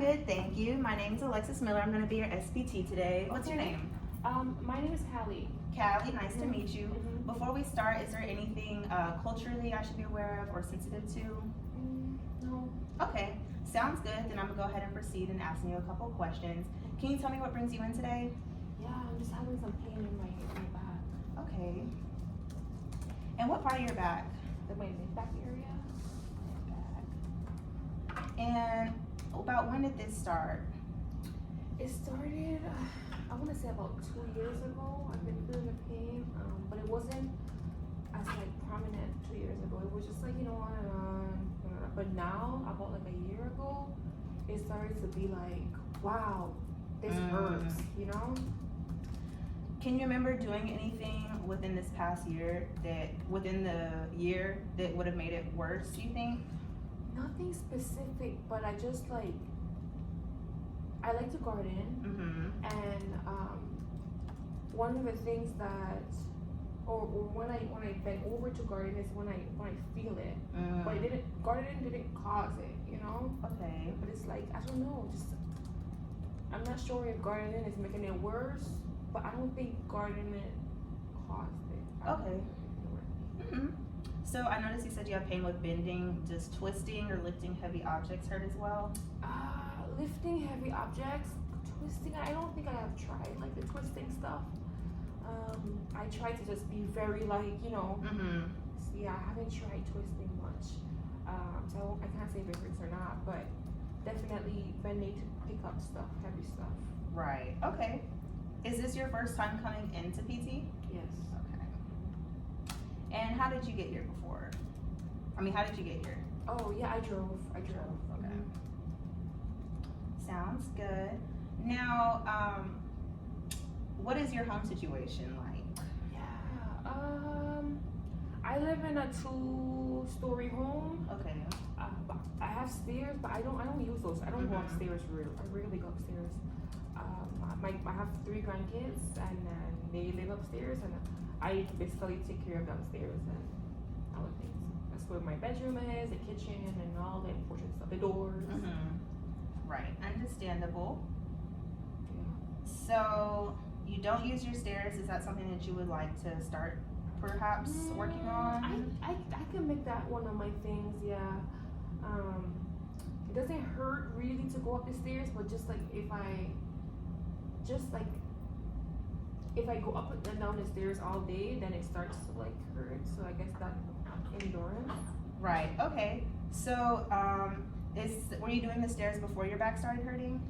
good, thank you. My name is Alexis Miller. I'm going to be your SPT today. What's your name? My name is Callie. Callie, nice to meet you. Mhm. Before we start, is there anything culturally I should be aware of or sensitive to? No. Okay, sounds good. Then I'm going to go ahead and proceed in asking you a couple questions. Can you tell me what brings you in today? Yeah, I'm just having some pain in my back. Okay. And what part of your back? My mid-back area. Back. And about when did this start? It started, I want to say about 2 years ago. I've been feeling the pain, but it wasn't as like prominent 2 years ago. It was just like, on and on. But now, about like a year ago, it started to be like, wow, this hurts, Can you remember doing anything within this past year within the year that would have made it worse, you think? Nothing specific, but I just like, I like to garden, and one of the things that, or when I bend over to garden is when I feel it, but gardening didn't cause it, Okay. But it's like, I don't know, I'm not sure if gardening is making it worse, but I don't think gardening caused it. Okay. So I noticed you said you have pain with bending. Does twisting or lifting heavy objects hurt as well? Lifting heavy objects, twisting, I don't think I have tried like the twisting stuff. I try to just be very like, yeah, I haven't tried twisting much. So I can't say if it hurts or not, but definitely bending to pick up stuff, heavy stuff. Right. Okay. Is this your first time coming into PT? Yes. Okay. And how did you get here before? How did you get here? Oh yeah, I drove. Okay. Sounds good. Now, what is your home situation like? Yeah. I live in a 2-story home. Okay. I have stairs, but I don't use those. I don't go upstairs. I rarely go upstairs. I have 3 grandkids, and they live upstairs, and I basically take care of downstairs and other things. That's where my bedroom is, the kitchen, and all the important stuff, the doors. Right, understandable. Yeah. So you don't use your stairs. Is that something that you would like to start perhaps working on? I can make that one of my things, yeah. It doesn't hurt really to go up the stairs, but just like if I go up and down the stairs all day, then it starts to like hurt. So I guess that endurance. Right. Okay. So, were you doing the stairs before your back started hurting?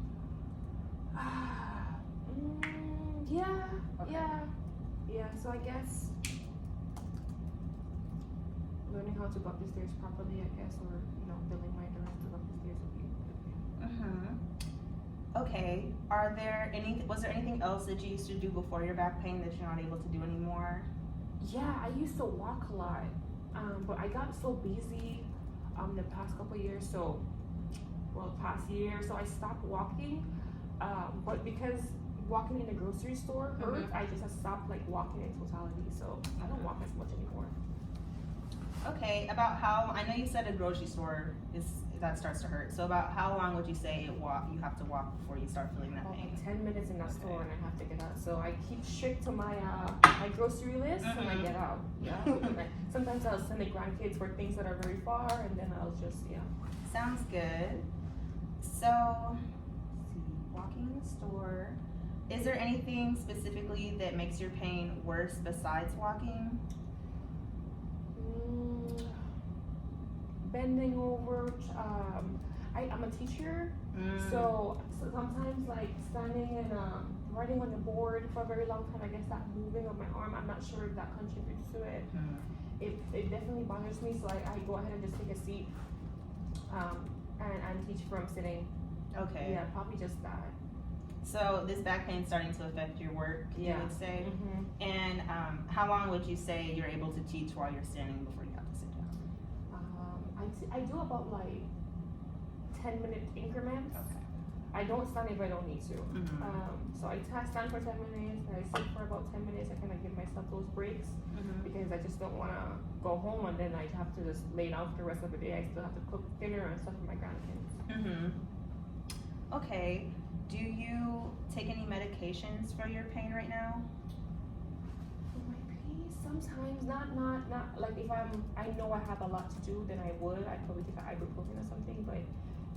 Yeah. Okay. Yeah. So I guess learning how to go up the stairs properly, I guess, or building my endurance to go up the stairs would be good. Okay. Was there anything else that you used to do before your back pain that you're not able to do anymore? Yeah, I used to walk a lot, but I got so busy the past couple of years. Past year, so I stopped walking. But because walking in the grocery store hurts, I just have stopped like walking in totality. So I don't walk as much anymore. Okay. I know you said a grocery store that starts to hurt. So about how long would you say you have to walk before you start feeling that pain? 10 minutes in that store and I have to get out. So I keep strict to my grocery list and I get out. Yeah. Sometimes I'll send the grandkids for things that are very far, and then I'll just Sounds good. So, walking in the store. Is there anything specifically that makes your pain worse besides walking? Bending over. I'm a teacher, so sometimes like standing and writing on the board for a very long time, I guess that moving of my arm, I'm not sure if that contributes to it. It definitely bothers me, so I go ahead and just take a seat and teach from sitting. Okay. Yeah, probably just that. So this back pain is starting to affect your work, you would say? And how long would you say you're able to teach while you're standing before you have to sit down? I do about like 10-minute increments. Okay. I don't stand if I don't need to. So I stand for 10 minutes, and I sit for about 10 minutes. I kind of give myself those breaks because I just don't want to go home and then I have to just lay down for the rest of the day. I still have to cook dinner and stuff for my grandkids. Okay. Do you take any medications for your pain right now? For my pain, sometimes not like if I know I have a lot to do, then I'd probably take an ibuprofen or something, but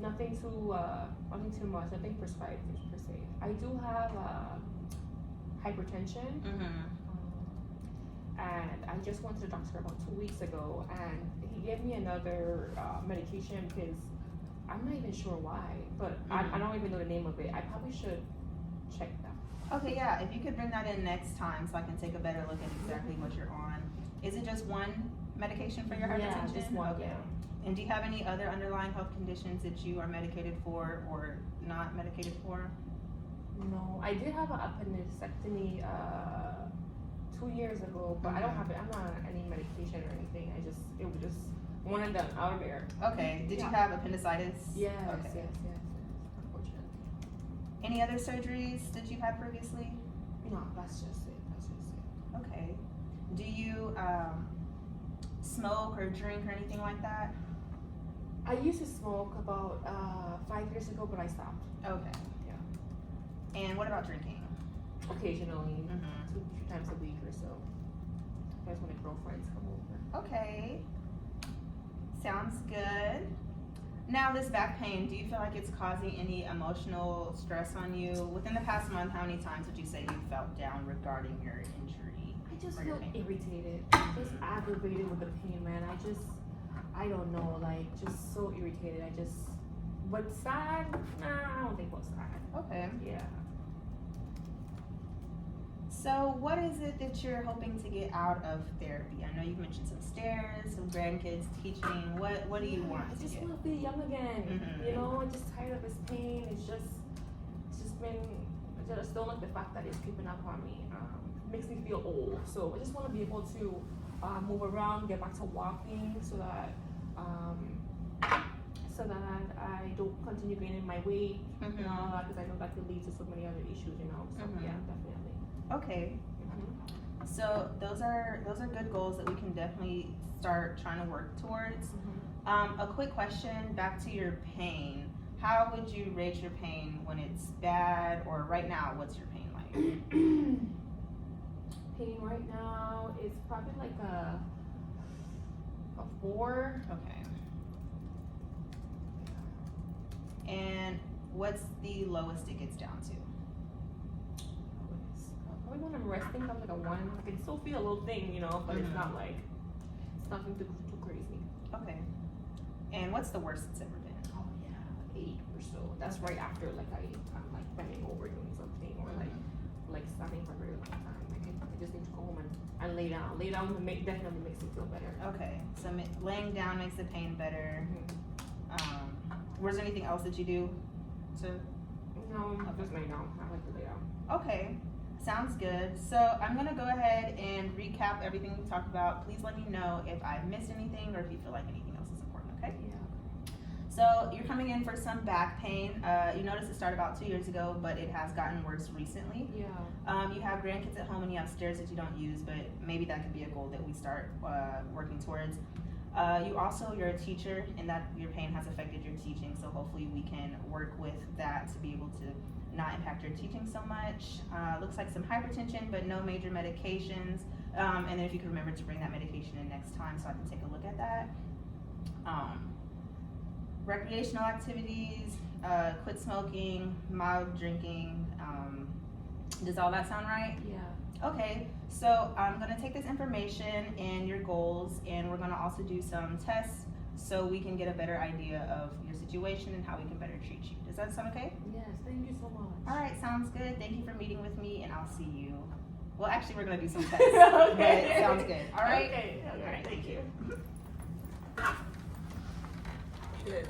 nothing too much, nothing prescribed per se. I do have hypertension. And I just went to the doctor about 2 weeks ago, and he gave me another medication because I'm not even sure why, but I don't even know the name of it. I probably should check that. Okay, yeah. If you could bring that in next time so I can take a better look at exactly what you're on. Is it just one medication for your hypertension? Yeah, just one. Okay. Yeah. And do you have any other underlying health conditions that you are medicated for or not medicated for? No, I did have an appendectomy 2 years ago, but I don't have it. I'm not on any medication or anything. It was just one and done out of there. Okay. Did you have appendicitis? Yes, Okay. yes. Unfortunately. Any other surgeries that you've had previously? No, that's just it. Okay. Do you smoke or drink or anything like that? I used to smoke about 5 years ago, but I stopped. Okay. Yeah. And what about drinking? Occasionally, 2-3 times a week or so. That's when the girlfriends come over. Okay. Sounds good. Now, this back pain, do you feel like it's causing any emotional stress on you? Within the past month, how many times would you say you felt down regarding your injury? I just or your feel pain? irritated, just aggravated with the pain, man. I don't know, like, just so irritated. But sad? Nah, I don't think what's sad. Okay. Yeah. So, what is it that you're hoping to get out of therapy? I know you've mentioned some stairs, some grandkids, teaching. What do you want I to just get? want to be young again. Mhm. You know, I'm just tired of this pain. It's just been. I just don't like the fact that it's creeping up on me. Makes me feel old. So I just want to be able to move around, get back to walking, so that I don't continue gaining my weight, and all that, because I know that could lead to so many other issues. You know. So yeah, definitely. Okay. So those are good goals that we can definitely start trying to work towards. A quick question back to your pain. How would you rate your pain when it's bad, or right now? What's your pain like? Pain right now is probably like a 4. Okay. And what's the lowest it gets down to? Probably when I'm resting, I'm like a 1. I can still feel a little thing, you know, but it's not like, it's nothing too crazy. Okay. And what's the worst it's ever been? Oh yeah, 8 or so. That's right after like I'm like bending over doing something, or like standing for a very long time. I just need to go home and lay down. Lay down definitely makes me feel better. Okay. So laying down makes the pain better. Was there anything else that you do to? No, I'll just lay down. I like to lay down. Okay. Sounds good. So I'm gonna go ahead and recap everything we talked about. Please let me know if I missed anything or if you feel like anything else is important, okay? Yeah. So you're coming in for some back pain. You noticed it started about 2 years ago, but it has gotten worse recently. Yeah. You have grandkids at home and you have stairs that you don't use, but maybe that could be a goal that we start working towards. You're a teacher, and that your pain has affected your teaching, so hopefully we can work with that to be able to not impact your teaching so much. Looks like some hypertension, but no major medications. And then if you could remember to bring that medication in next time so I can take a look at that. Recreational activities, quit smoking, mild drinking. Does all that sound right? Yeah. Okay, so I'm gonna take this information and your goals, and we're gonna also do some tests so we can get a better idea of your situation and how we can better treat you. Does that sound okay? Yes, thank you so much. All right, sounds good. Thank you for meeting with me, and I'll see you. Well, actually, we're gonna do some tests. Okay. But sounds good. All right. Okay. All right. Thank you. Good.